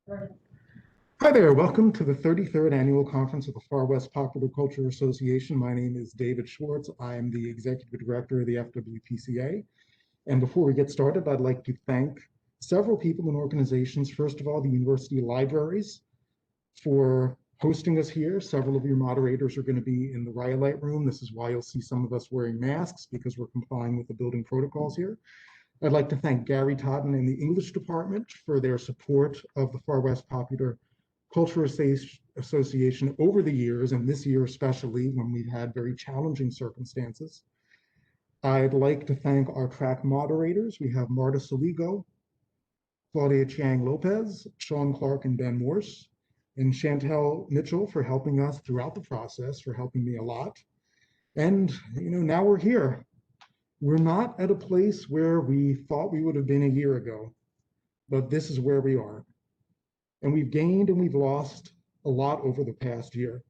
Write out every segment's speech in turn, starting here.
Hi there, welcome to the 33rd Annual Conference of the Far West Popular Culture Association. My name is David Schwartz. I am the Executive Director of the FWPCA. And before we get started, I'd like to thank several people and organizations. First of all, the university libraries for hosting us here. Several of your moderators are going to be in the Rhyolite room. This is why you'll see some of us wearing masks, because we're complying with the building protocols here. I'd like to thank Gary Totten and the English department for their support of the Far West Popular Culture Association over the years, and this year especially when we've had very challenging circumstances. I'd like to thank our track moderators. We have Marta Saligo, Claudia Chiang Lopez, Sean Clark, and Ben Morse, and Chantel Mitchell for helping us throughout the process, for helping me a lot. And now we're here. We're not at a place where we thought we would have been a year ago, but this is where we are. And we've gained and we've lost a lot over the past year.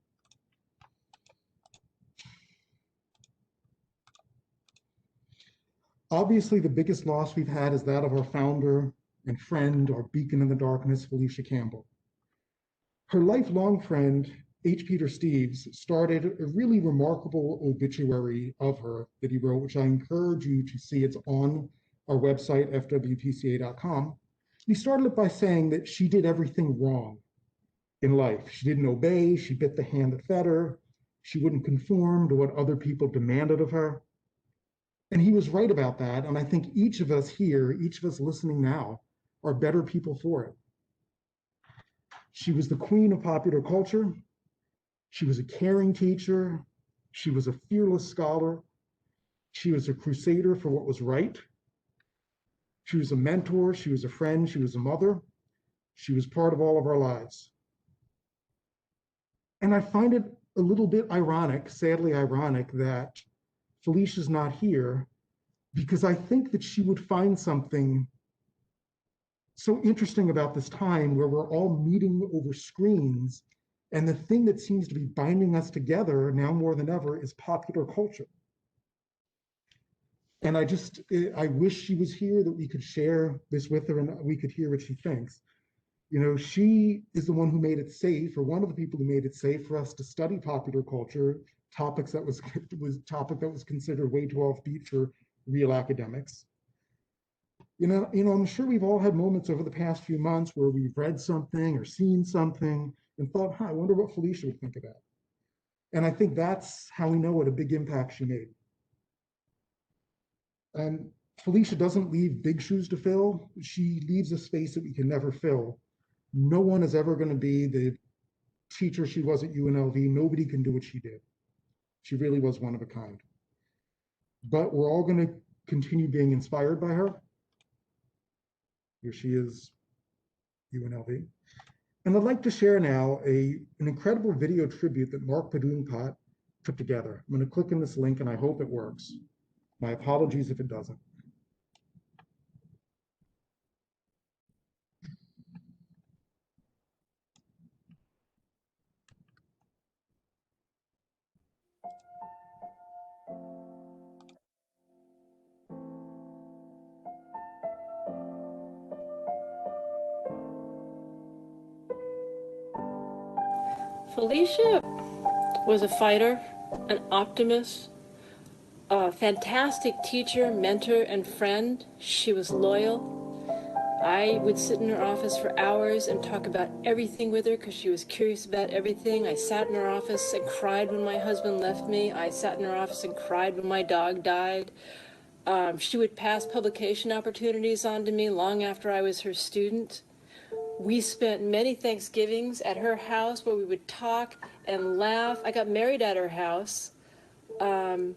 Obviously, the biggest loss we've had is that of our founder and friend, our beacon in the darkness, Felicia Campbell. Her lifelong friend, H. Peter Steeves, started a really remarkable obituary of her that he wrote, which I encourage you to see. It's on our website, FWPCA.com. He started it by saying that she did everything wrong in life. She didn't obey, she bit the hand that fed her, she wouldn't conform to what other people demanded of her. And he was right about that. And I think each of us here, each of us listening now, are better people for it. She was the queen of popular culture. She was a caring teacher. She was a fearless scholar. She was a crusader for what was right. She was a mentor, she was a friend, she was a mother. She was part of all of our lives. And I find it a little bit ironic, sadly ironic, that Felicia's not here, because I think that she would find something so interesting about this time where we're all meeting over screens, and the thing that seems to be binding us together now more than ever is popular culture. And I wish she was here, that we could share this with her and we could hear what she thinks. She is the one who made it safe, or one of the people who made it safe for us to study popular culture, topic that was considered way too offbeat for real academics. I'm sure we've all had moments over the past few months where we've read something or seen something and thought, I wonder what Felicia would think of that. And I think that's how we know what a big impact she made. And Felicia doesn't leave big shoes to fill. She leaves a space that we can never fill. No one is ever going to be the teacher she was at UNLV. Nobody can do what she did. She really was one of a kind. But we're all going to continue being inspired by her. Here she is, UNLV. And I'd like to share now an incredible video tribute that Mark Padoon-Pot put together. I'm going to click on this link and I hope it works. My apologies if it doesn't. Felicia was a fighter, an optimist, a fantastic teacher, mentor, and friend. She was loyal. I would sit in her office for hours and talk about everything with her because she was curious about everything. I sat in her office and cried when my husband left me. I sat in her office and cried when my dog died. She would pass publication opportunities on to me long after I was her student. We spent many Thanksgivings at her house where we would talk and laugh. I got married at her house. I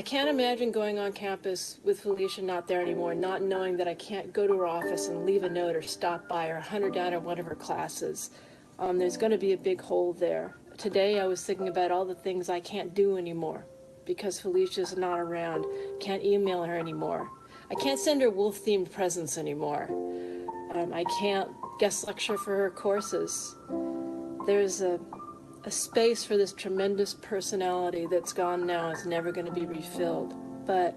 can't imagine going on campus with Felicia not there anymore, not knowing that I can't go to her office and leave a note or stop by or hunt her down at one of her classes. There's going to be a big hole there. Today I was thinking about all the things I can't do anymore because Felicia's not around. Can't email her anymore. I can't send her wolf-themed presents anymore. I can't guest lecture for her courses. There's a space for this tremendous personality that's gone now is never going to be refilled. but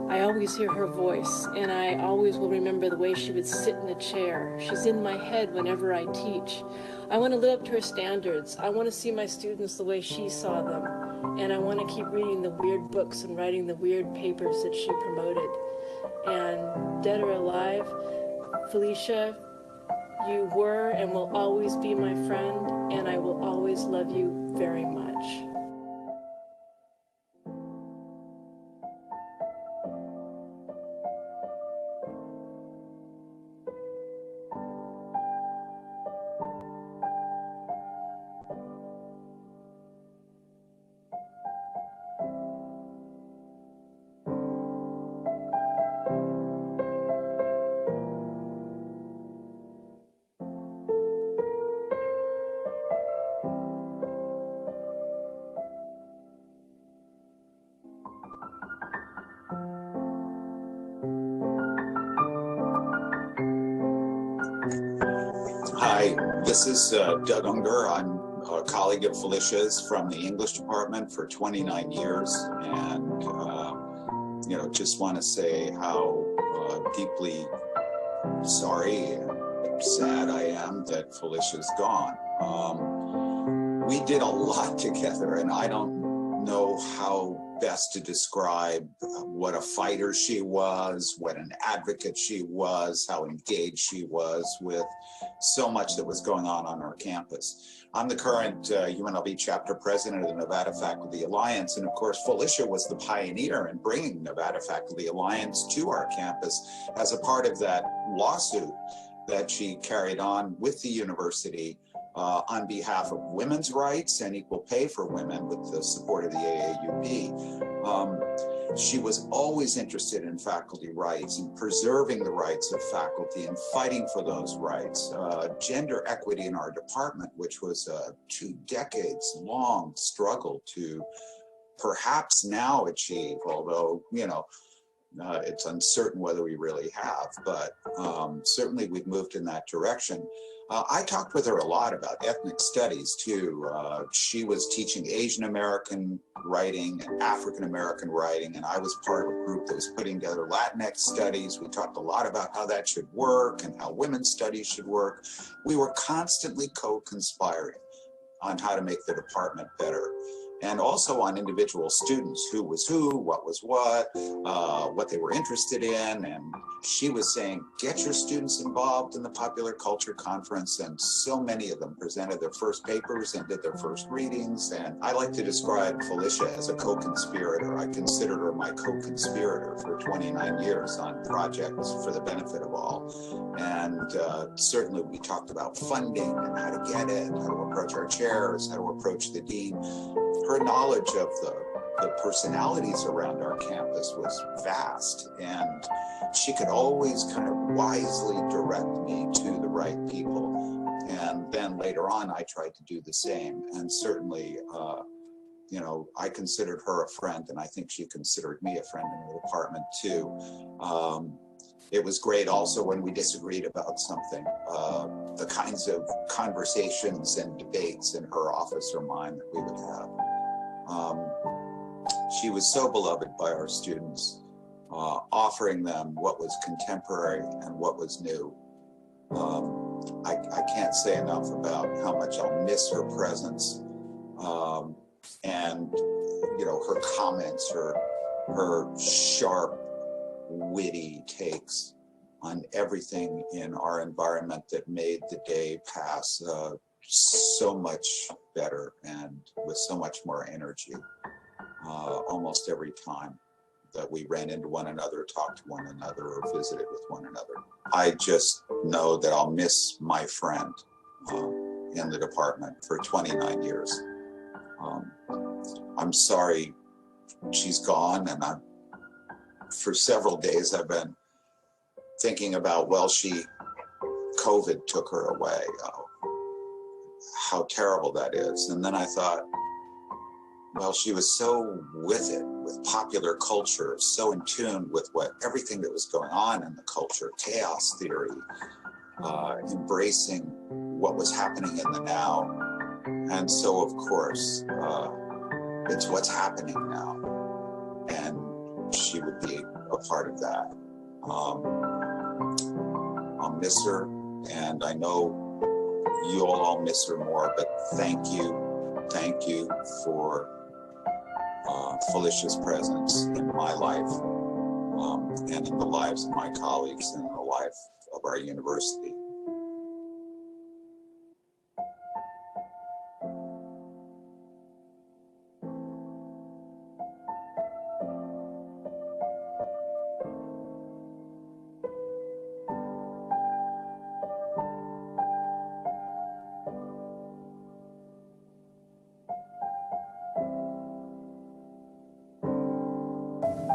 I always hear her voice, and I always will remember the way she would sit in a chair. She's in my head whenever I teach. I want to live up to her standards. I want to see my students the way she saw them, and I want to keep reading the weird books and writing the weird papers that she promoted. And dead or alive, Felicia, you were and will always be my friend, and I will always love you very much. Hi, this is Doug Unger. I'm a colleague of Felicia's from the English department for 29 years, and just want to say how deeply sorry and sad I am that Felicia's gone. We did a lot together, and I don't know how best to describe what a fighter she was, what an advocate she was, how engaged she was with so much that was going on our campus. I'm the current UNLV chapter president of the Nevada Faculty Alliance, and of course Felicia was the pioneer in bringing Nevada Faculty Alliance to our campus as a part of that lawsuit that she carried on with the university on behalf of women's rights and equal pay for women with the support of the AAUP. She was always interested in faculty rights and preserving the rights of faculty and fighting for those rights. Gender equity in our department, which was a 2 decades long struggle to perhaps now achieve, although, it's uncertain whether we really have, but certainly we've moved in that direction. I talked with her a lot about ethnic studies too. She was teaching Asian American writing and African American writing, and I was part of a group that was putting together Latinx studies. We talked a lot about how that should work and how women's studies should work. We were constantly co-conspiring on how to make the department better, and also on individual students, who was who, what was what they were interested in. And she was saying, get your students involved in the Popular Culture Conference, and so many of them presented their first papers and did their first readings. And I like to describe Felicia as a co-conspirator. I considered her my co-conspirator for 29 years on projects for the benefit of all. And certainly we talked about funding and how to get it, how to approach our chairs, how to approach the dean. Her knowledge of the personalities around our campus was vast, and she could always kind of wisely direct me to the right people. And then later on, I tried to do the same. And certainly, I considered her a friend, and I think she considered me a friend in the department too. It was great also when we disagreed about something, the kinds of conversations and debates in her office or mine that we would have. She was so beloved by our students, offering them what was contemporary and what was new. I can't say enough about how much I'll miss her presence, and her comments, her sharp, witty takes on everything in our environment that made the day pass so much better and with so much more energy almost every time that we ran into one another, talked to one another, or visited with one another. I just know that I'll miss my friend in the department for 29 years. I'm sorry she's gone, and for several days I've been thinking about, COVID took her away. How terrible that is. And then I thought, she was so with it, with popular culture, so in tune with everything that was going on in the culture, chaos theory, embracing what was happening in the now. And so, of course, it's what's happening now. And she would be a part of that. I'll miss her, and I know you'll all miss her more, but thank you for Felicia's presence in my life, and in the lives of my colleagues and in the life of our university.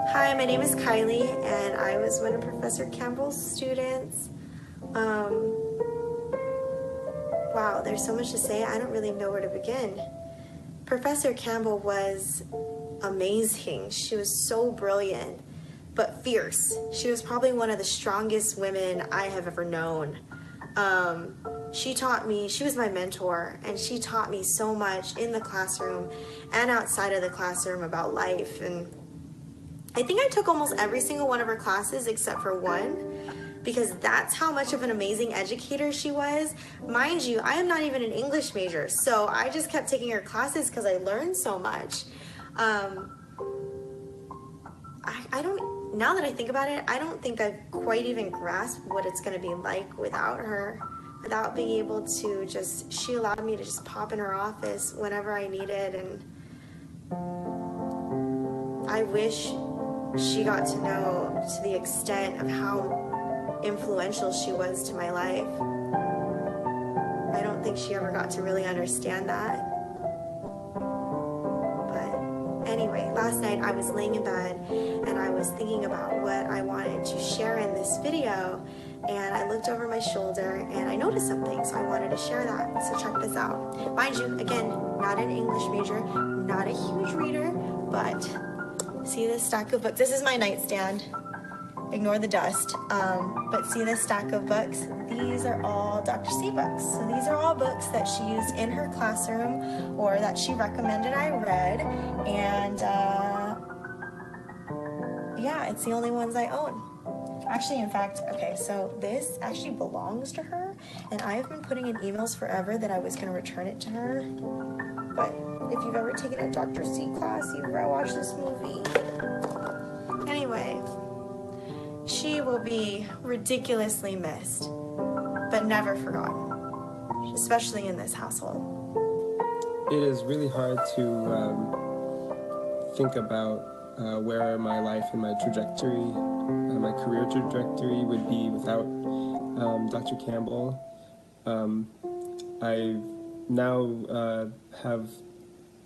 Hi, my name is Kylie, and I was one of Professor Campbell's students. Wow, there's so much to say. I don't really know where to begin. Professor Campbell was amazing. She was so brilliant, but fierce. She was probably one of the strongest women I have ever known. She taught me, she was my mentor, and she taught me so much in the classroom and outside of the classroom about life. And I think I took almost every single one of her classes except for one, because that's how much of an amazing educator she was. Mind you, I am not even an English major, so I just kept taking her classes because I learned so much. I don't, now that I think about it, I don't think I've quite even grasped what it's gonna be like without her, without being able to just, she allowed me to just pop in her office whenever I needed, and I wish she got to know to the extent of how influential she was to my life. I don't think she ever got to really understand that. But anyway, last night I was laying in bed and I was thinking about what I wanted to share in this video, and I looked over my shoulder and I noticed something, so I wanted to share that. So check this out. Mind you, again, not an English major, not a huge reader, but see this stack of books? This is my nightstand. Ignore the dust. But see this stack of books? These are all Dr. C books. So these are all books that she used in her classroom or that she recommended I read. And yeah, it's the only ones I own. Actually, in fact, okay, so this actually belongs to her, and I have been putting in emails forever that I was going to return it to her. But if you've ever taken a Dr. C class, you've ever watched this movie. Anyway, she will be ridiculously missed, but never forgotten, especially in this household. It is really hard to think about where my life and my trajectory, my career trajectory would be without Dr. Campbell. I now have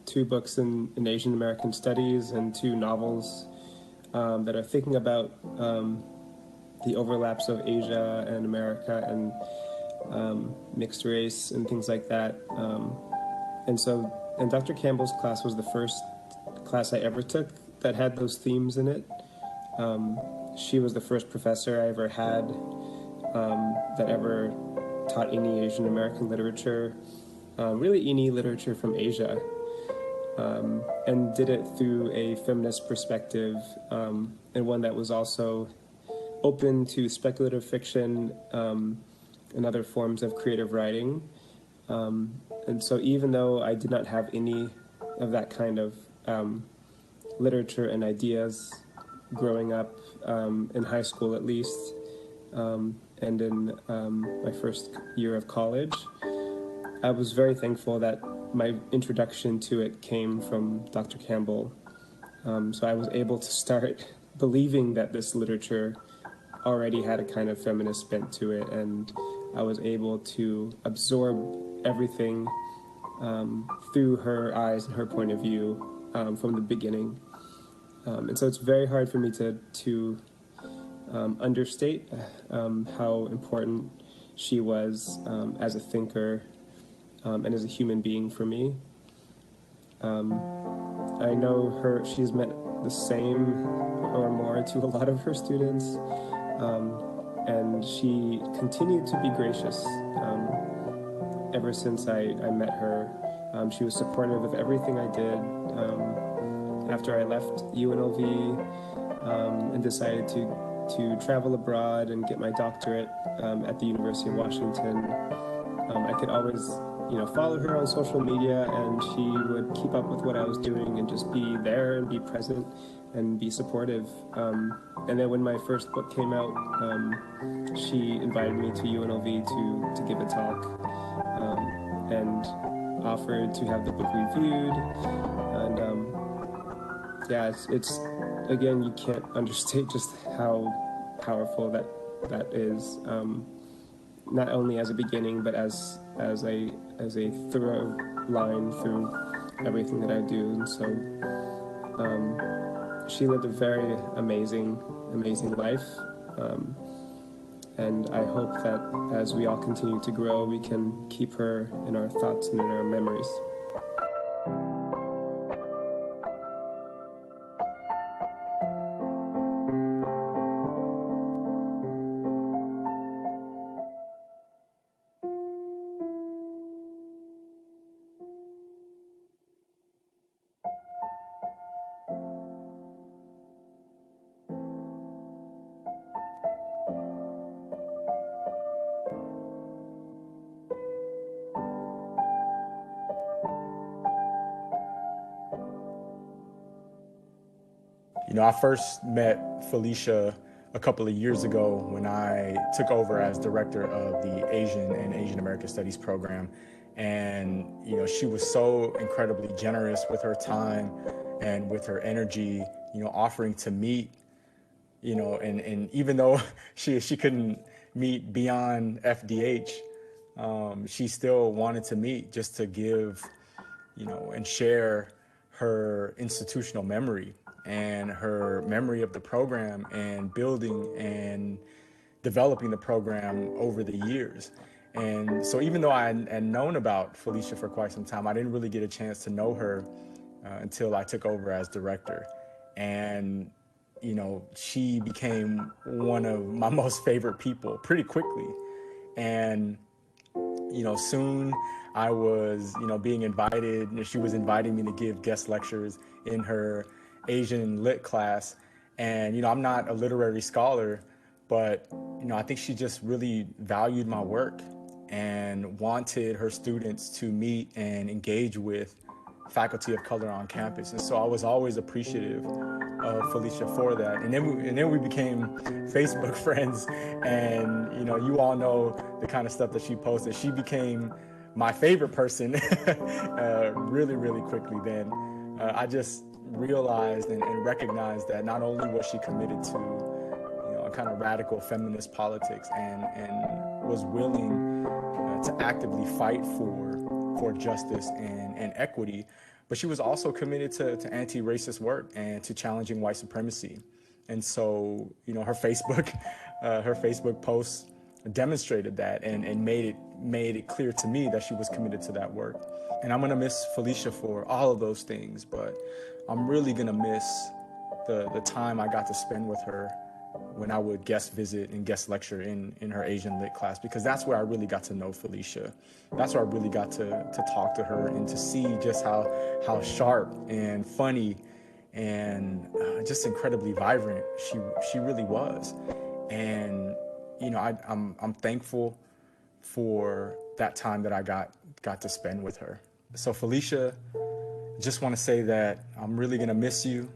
2 books in Asian American Studies and 2 novels that are thinking about the overlaps of Asia and America and mixed race and things like that. And Dr. Campbell's class was the first class I ever took that had those themes in it. She was the first professor I ever had that ever taught any Asian American literature, really any literature from Asia, and did it through a feminist perspective, and one that was also open to speculative fiction and other forms of creative writing. And so even though I did not have any of that kind of literature and ideas growing up, in high school at least, and in my first year of college, I was very thankful that my introduction to it came from Dr. Campbell. So I was able to start believing that this literature already had a kind of feminist bent to it, and I was able to absorb everything through her eyes and her point of view from the beginning. And so it's very hard for me to understate how important she was as a thinker and as a human being for me. I know she's meant the same or more to a lot of her students, and she continued to be gracious ever since I met her. She was supportive of everything I did. After I left UNLV, and decided to travel abroad and get my doctorate at the University of Washington, I could always, follow her on social media, and she would keep up with what I was doing and just be there and be present and be supportive. And then when my first book came out, she invited me to UNLV to give a talk, and offered to have the book reviewed. And yeah, it's again, you can't understate just how powerful that is. Not only as a beginning, but as a thorough line through everything that I do. And so she lived a very amazing life. And I hope that as we all continue to grow, we can keep her in our thoughts and in our memories. I first met Felicia a couple of years ago when I took over as director of the Asian and Asian American Studies program. And, she was so incredibly generous with her time and with her energy, offering to meet, and even though she couldn't meet beyond FDH, she still wanted to meet just to give, and share her institutional memory and her memory of the program and building and developing the program over the years. And so even though I had known about Felicia for quite some time, I didn't really get a chance to know her until I took over as director. And, she became one of my most favorite people pretty quickly. And, soon I was, being invited, she was inviting me to give guest lectures in her Asian lit class. And, I'm not a literary scholar, but, I think she just really valued my work and wanted her students to meet and engage with faculty of color on campus. And so I was always appreciative of Felicia for that. And then we became Facebook friends, and you all know the kind of stuff that she posted. She became my favorite person really, really quickly then. I just realized and recognized that not only was she committed to a kind of radical feminist politics and was willing to actively fight for justice and equity, but she was also committed to anti-racist work and to challenging white supremacy. And so, her Facebook posts demonstrated that and made it clear to me that she was committed to that work. And I'm gonna miss Felicia for all of those things, but I'm really gonna miss the time I got to spend with her when I would guest visit and guest lecture in her Asian lit class, because that's where I really got to know Felicia. That's where I really got to talk to her and to see just how sharp and funny and just incredibly vibrant she really was. And I'm thankful for that time that I got to spend with her. So Felicia, just want to say that I'm really gonna miss you.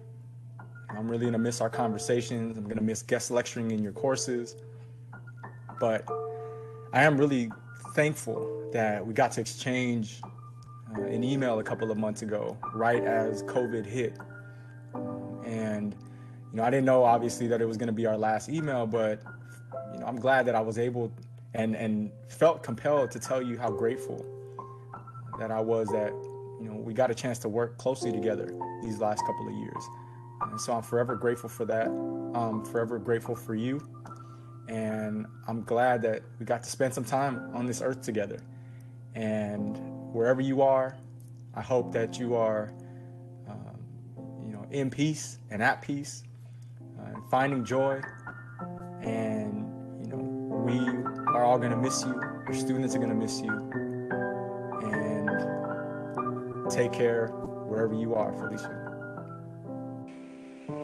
I'm really gonna miss our conversations. I'm gonna miss guest lecturing in your courses. But I am really thankful that we got to exchange an email a couple of months ago, right as COVID hit. And I didn't know obviously that it was gonna be our last email, but I'm glad that I was able and felt compelled to tell you how grateful that I was that we got a chance to work closely together these last couple of years. And so I'm forever grateful for that. I'm forever grateful for you. And I'm glad that we got to spend some time on this earth together. And wherever you are, I hope that you are, in peace and at peace, finding joy. And, we are all gonna miss you. Your students are gonna miss you. And take care wherever you are, Felicia.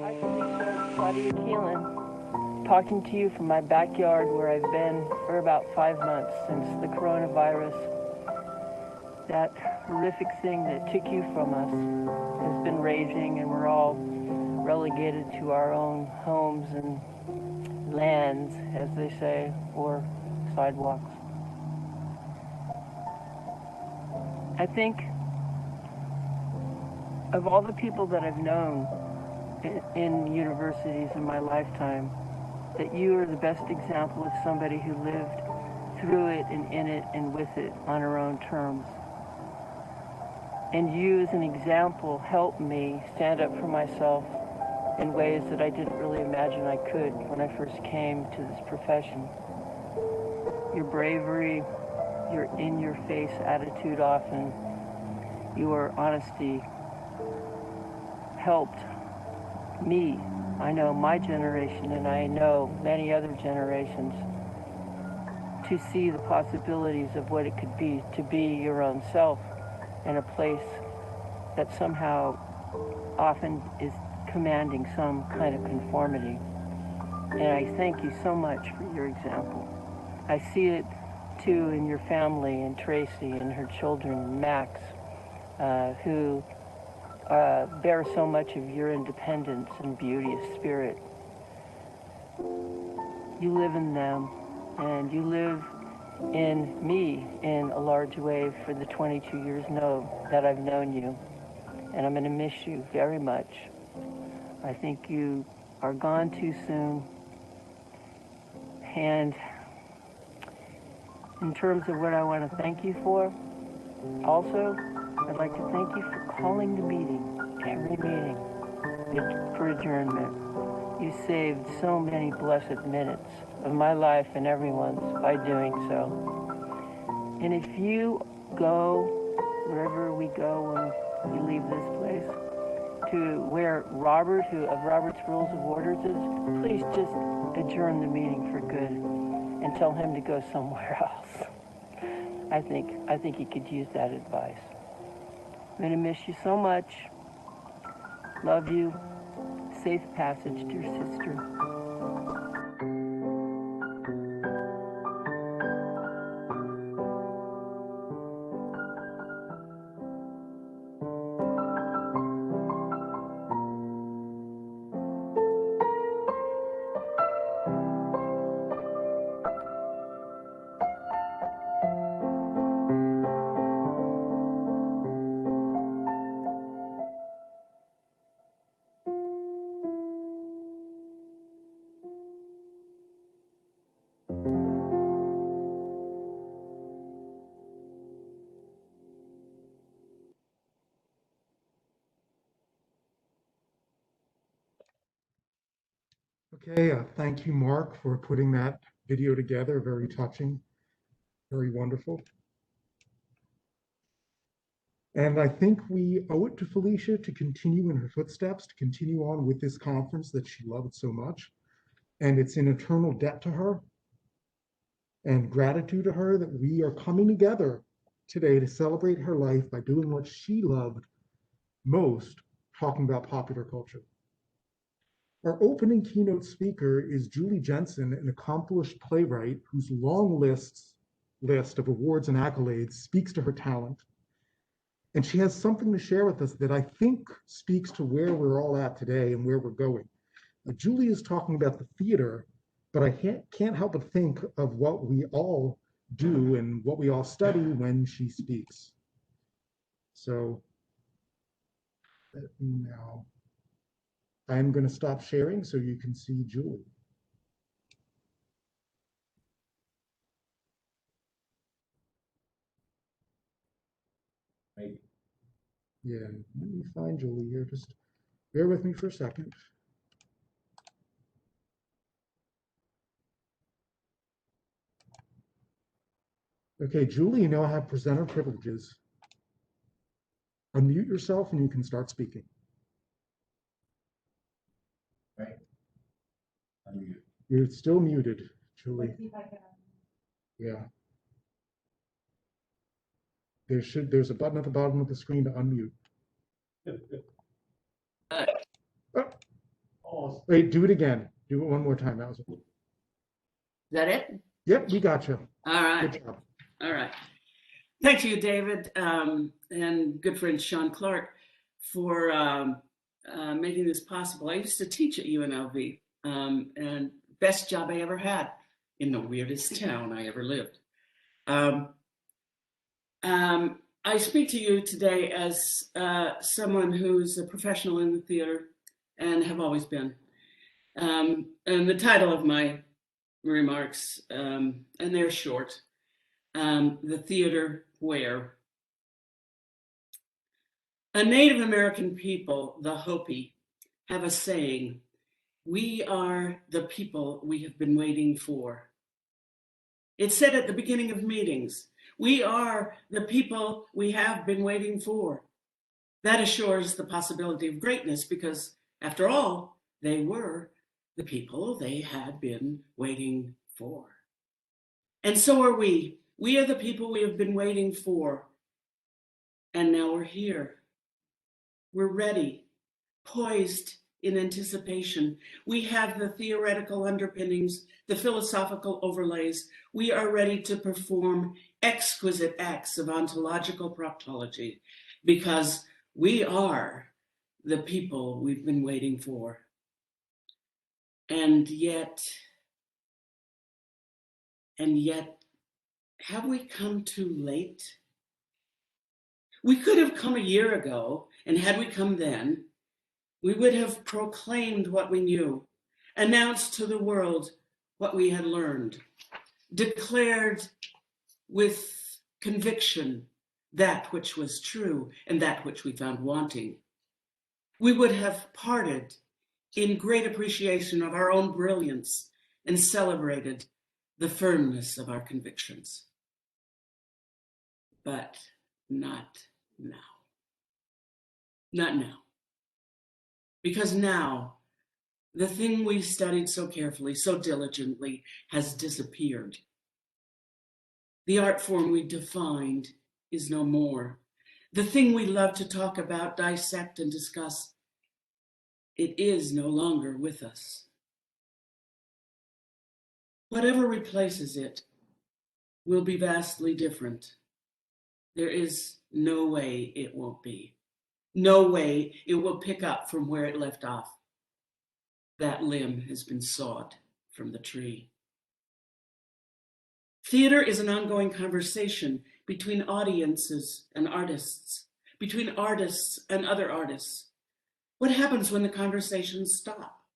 Hi, Felicia. Claudia Keelan, talking to you from my backyard where I've been for about 5 months since the coronavirus. That horrific thing that took you from us has been raging, and we're all relegated to our own homes and lands, as they say, or sidewalks. I think of all the people that I've known in universities in my lifetime, that you are the best example of somebody who lived through it and in it and with it on her own terms. And you as an example helped me stand up for myself in ways that I didn't really imagine I could when I first came to this profession. Your bravery, your in-your-face attitude often, your honesty helped me, I know my generation, and I know many other generations, to see the possibilities of what it could be to be your own self in a place that somehow often is commanding some kind of conformity. And I thank you so much for your example. I see it too in your family, and Tracy and her children, Max, who bear so much of your independence and beauty of spirit. You live in them, and you live in me in a large way for the 22 years that I've known you. And I'm going to miss you very much. I think you are gone too soon. And in terms of what I want to thank you for, also, I'd like to thank you for calling the meeting, every meeting, for adjournment. You saved so many blessed minutes of my life and everyone's by doing so. And if you go, wherever we go when you leave this place, to where Robert, who of Robert's Rules of Orders is, please just adjourn the meeting for good and tell him to go somewhere else. I think he could use that advice. I'm going to miss you so much. Love you. Safe passage, dear sister. Okay, thank you, Mark, for putting that video together. Very touching, very wonderful. And I think we owe it to Felicia to continue in her footsteps, to continue on with this conference that she loved so much. And it's an eternal debt to her and gratitude to her that we are coming together today to celebrate her life by doing what she loved most, talking about popular culture. Our opening keynote speaker is Julie Jensen, an accomplished playwright whose long list of awards and accolades speaks to her talent. And she has something to share with us that I think speaks to where we're all at today and where we're going. Julie is talking about the theater, but I can't help but think of what we all do and what we all study when she speaks. So now I'm going to stop sharing so you can see Julie. Yeah, let me find Julie here. Just bear with me for a second. Okay, Julie, you now have presenter privileges. Unmute yourself and you can start speaking. Right. Unmute. You're still muted, Julie. Yeah. There's a button at the bottom of the screen to unmute. Oh. Almost. Wait, do it again. Do it one more time. That was. Is that it? Yep, we got you. All right. Good job. All right. Thank you, David, and good friend Sean Clark for making this possible. I used to teach at UNLV, and best job I ever had in the weirdest town I ever lived. I speak to you today as someone who's a professional in the theater and have always been. And the title of my remarks, and they're short, The Theater Where. A Native American people, the Hopi, have a saying, "We are the people we have been waiting for." It's said at the beginning of meetings, "We are the people we have been waiting for." That assures the possibility of greatness because, after all, they were the people they had been waiting for. And so are we. We are the people we have been waiting for. And now we're here. We're ready, poised in anticipation. We have the theoretical underpinnings, the philosophical overlays. We are ready to perform exquisite acts of ontological proctology because we are the people we've been waiting for. And yet, have we come too late? We could have come a year ago, and had we come then, we would have proclaimed what we knew, announced to the world what we had learned, declared with conviction that which was true and that which we found wanting. We would have parted in great appreciation of our own brilliance and celebrated the firmness of our convictions. But not now. Not now. Because now, the thing we studied so carefully, so diligently, has disappeared. The art form we defined is no more. The thing we love to talk about, dissect, and discuss, it is no longer with us. Whatever replaces it will be vastly different. There is no way it won't be. No way it will pick up from where it left off. That limb has been sawed from the tree. Theater is an ongoing conversation between audiences and artists, between artists and other artists. What happens when the conversations stop?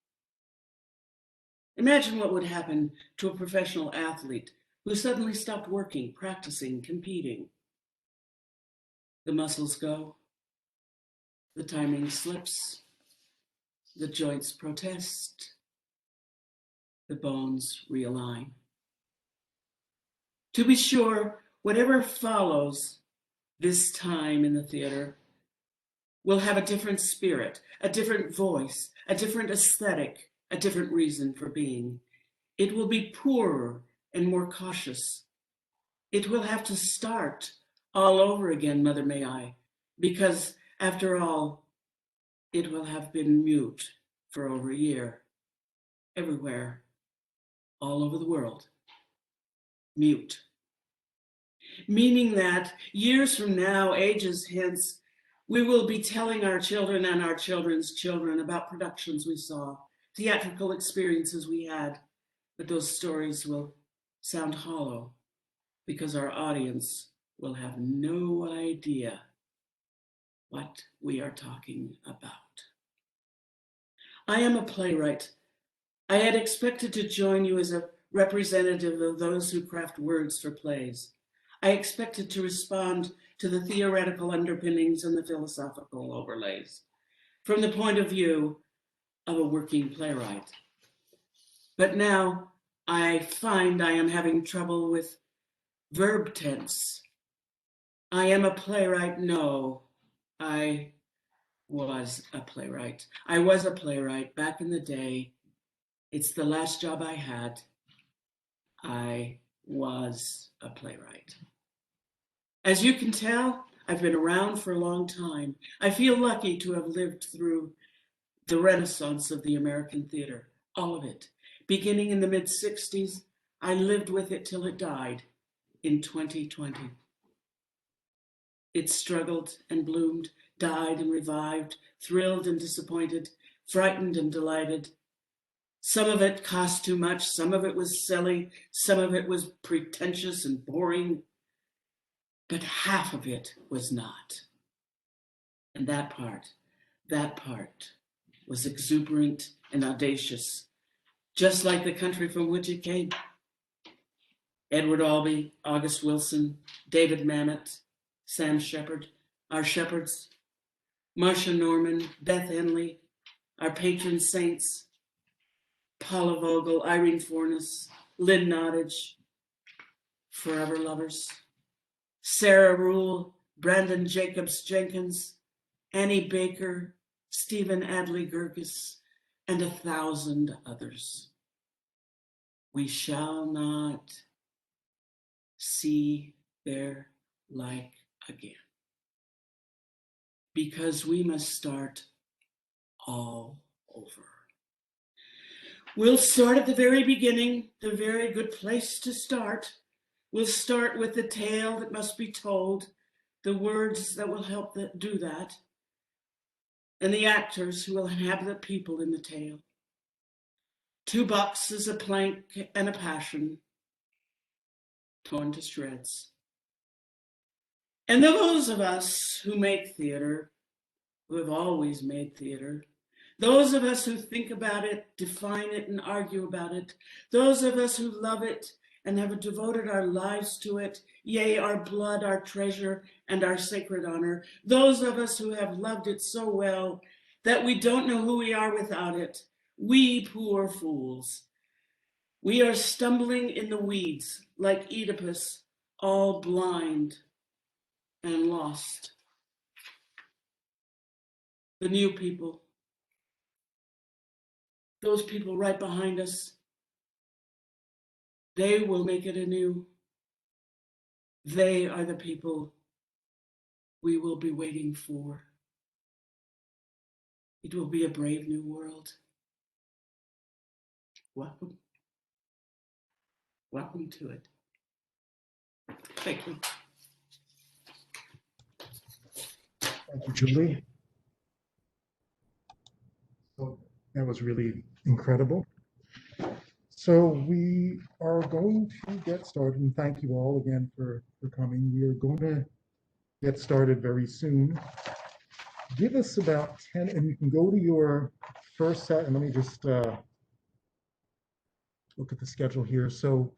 Imagine what would happen to a professional athlete who suddenly stopped working, practicing, competing. The muscles go, the timing slips, the joints protest, the bones realign. To be sure, whatever follows this time in the theater will have a different spirit, a different voice, a different aesthetic, a different reason for being. It will be poorer and more cautious. It will have to start all over again, Mother May I, because after all, it will have been mute for over a year, everywhere, all over the world. Mute. Meaning that years from now, ages hence, we will be telling our children and our children's children about productions we saw, theatrical experiences we had, but those stories will sound hollow because our audience will have no idea what we are talking about. I am a playwright. I had expected to join you as a representative of those who craft words for plays. I expected to respond to the theoretical underpinnings and the philosophical overlays from the point of view of a working playwright. But now I find I am having trouble with verb tense. I am a playwright. No, I was a playwright. I was a playwright back in the day. It's the last job I had. I was a playwright. As you can tell, I've been around for a long time. I feel lucky to have lived through the renaissance of the American theater, all of it. Beginning in the mid-60s, I lived with it till it died in 2020. It struggled and bloomed, died and revived, thrilled and disappointed, frightened and delighted. Some of it cost too much, some of it was silly, some of it was pretentious and boring, but half of it was not. And that part was exuberant and audacious, just like the country from which it came. Edward Albee, August Wilson, David Mamet, Sam Shepard, our shepherds, Marcia Norman, Beth Henley, our patron saints, Paula Vogel, Irene Fornes, Lynn Nottage, forever lovers, Sarah Rule, Brandon Jacobs Jenkins, Annie Baker, Stephen Adley Gurgis, and 1,000 others. We shall not see their like again, because we must start all over. We'll start at the very beginning, the very good place to start. We'll start with the tale that must be told, the words that will help do that, and the actors who will inhabit the people in the tale. $2 is a plank and a passion, torn to shreds. And those of us who make theater, who have always made theater, those of us who think about it, define it, and argue about it, those of us who love it and have devoted our lives to it, yea, our blood, our treasure, and our sacred honor, those of us who have loved it so well that we don't know who we are without it, we poor fools. We are stumbling in the weeds like Oedipus, all blind and lost. The new people, those people right behind us, they will make it anew. They are the people we will be waiting for. It will be a brave new world. Welcome. Welcome to it. Thank you. Thank you, Julie. So that was really incredible. So we are going to get started, and thank you all again for coming. We are going to get started very soon. Give us about 10, and you can go to your first set, and let me just look at the schedule here. So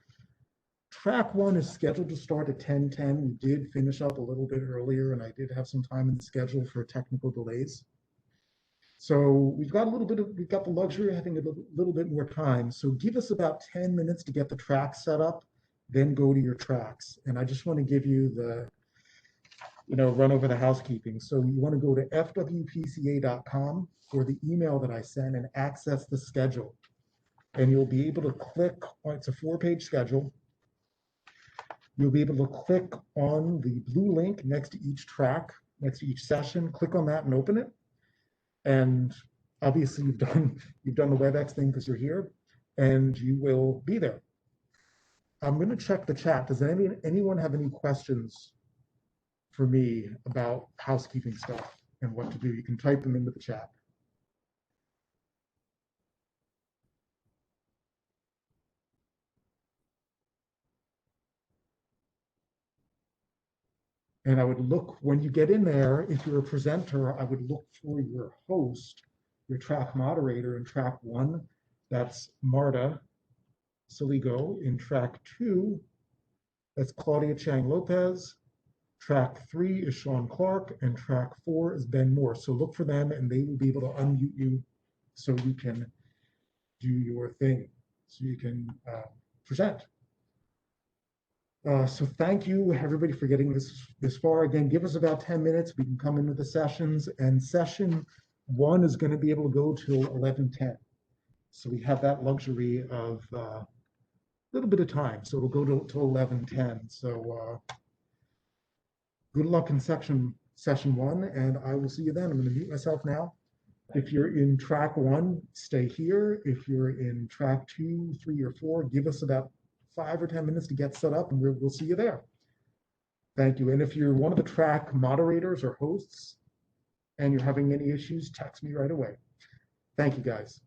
track 1 is scheduled to start at 10:10. We did finish up a little bit earlier, and I did have some time in the schedule for technical delays. So we've got the luxury of having a little bit more time. So give us about 10 minutes to get the tracks set up, then go to your tracks. And I just want to give you the, run over the housekeeping. So you want to go to FWPCA.com for the email that I sent and access the schedule. And you'll be able to click on, it's a 4-page schedule. You'll be able to click on the blue link next to each track, next to each session, click on that and open it. And obviously you've done the WebEx thing because you're here, and you will be there. I'm going to check the chat. Does anyone have any questions for me about housekeeping stuff and what to do? You can type them into the chat. And I would look, when you get in there, if you're a presenter, I would look for your host, your track moderator in track 1. That's Marta Saligo. In track 2, that's Claudia Chang Lopez. Track 3 is Sean Clark, and track 4 is Ben Moore. So look for them, and they will be able to unmute you so you can do your thing, so you can present. So thank you, everybody, for getting this far. Again, give us about 10 minutes. We can come into the sessions, and session 1 is going to be able to go till 11:10. So we have that luxury of a little bit of time. So it'll go till 11:10. So good luck in session 1, and I will see you then. I'm going to mute myself now. If you're in track 1, stay here. If you're in track 2, 3, or 4, give us about 5 or 10 minutes to get set up, and we'll see you there. Thank you. And if you're one of the track moderators or hosts and you're having any issues, text me right away. Thank you, guys.